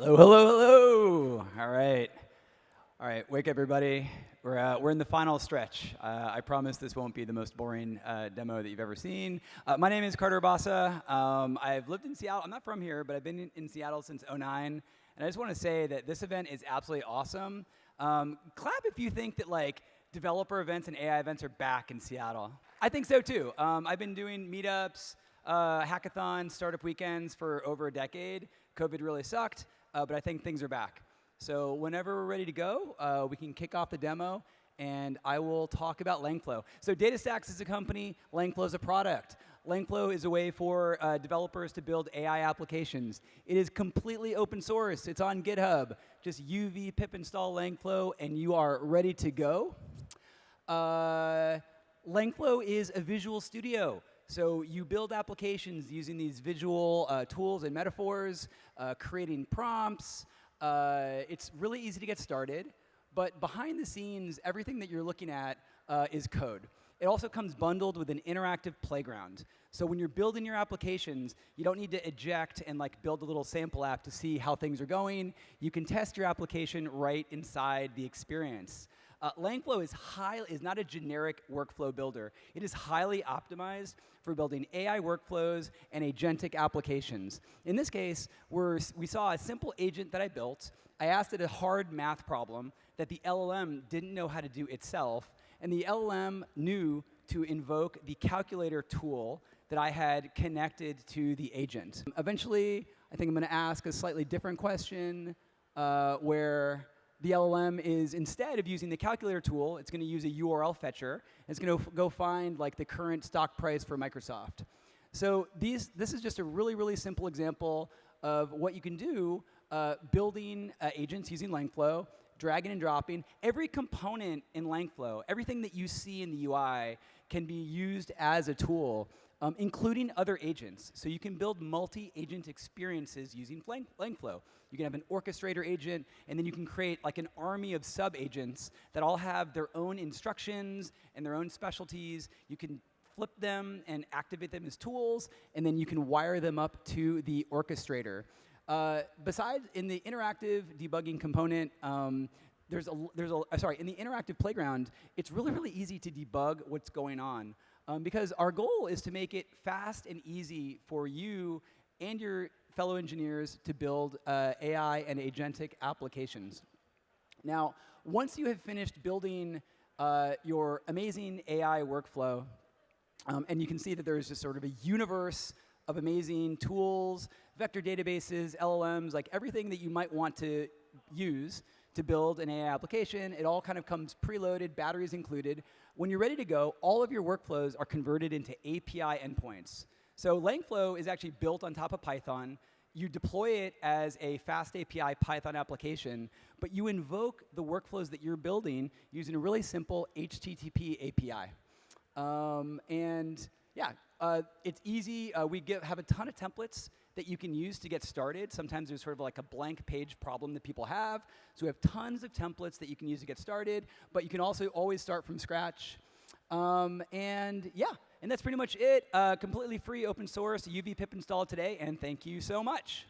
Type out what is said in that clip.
Hello, hello, hello. All right. Wake up, everybody. We're in the final stretch. I promise this won't be the most boring demo that you've ever seen. My name is Rabasa. I've lived in Seattle. I'm not from here, but I've been in Seattle since '09. And I just want to say that this event is absolutely awesome. Clap if you think that like developer events and AI events are back in Seattle. I think so too. I've been doing meetups, hackathons, startup weekends for over a decade. COVID really sucked, but I think things are back. So whenever we're ready to go, we can kick off the demo, and I will talk about Langflow. So DataStax is a company. Langflow is a product. Langflow is a way for developers to build AI applications. It is completely open source. It's on GitHub. Just UV pip install Langflow, and you are ready to go. Langflow is a visual studio. So you build applications using these visual tools and metaphors, creating prompts. It's really easy to get started. But behind the scenes, everything that you're looking at is code. It also comes bundled with an interactive playground. So when you're building your applications, you don't need to eject and like build a little sample app to see how things are going. You can test your application right inside the experience. Langflow is not a generic workflow builder. It is highly optimized for building AI workflows and agentic applications. In this case, we saw a simple agent that I built. I asked it a hard math problem that the LLM didn't know how to do itself, and the LLM knew to invoke the calculator tool that I had connected to the agent. Eventually, I think I'm going to ask a slightly different question where the LLM is, instead of using the calculator tool, it's going to use a URL fetcher. It's going to go find like the current stock price for Microsoft. So this is just a really, really simple example of what you can do building agents using Langflow, dragging and dropping. Every component in Langflow, everything that you see in the UI can be used as a tool, including other agents. So you can build multi-agent experiences using Langflow. You can have an orchestrator agent, and then you can create like an army of sub-agents that all have their own instructions and their own specialties. You can flip them and activate them as tools, and then you can wire them up to the orchestrator. Besides, in the interactive debugging component, in the interactive playground, it's really, really easy to debug what's going on. Because our goal is to make it fast and easy for you and your fellow engineers to build AI and agentic applications. Now, once you have finished building your amazing AI workflow, and you can see that there is just sort of a universe of amazing tools, vector databases, LLMs, like everything that you might want to use to build an AI application. It all kind of comes preloaded, batteries included. When you're ready to go, all of your workflows are converted into API endpoints. So Langflow is actually built on top of Python. You deploy it as a FastAPI Python application, but you invoke the workflows that you're building using a really simple HTTP API. It's easy. We have a ton of templates that you can use to get started. Sometimes there's sort of like a blank page problem that people have. So we have tons of templates that you can use to get started, but you can also always start from scratch. And that's pretty much it. Completely free, open source, UV pip install today, and thank you so much.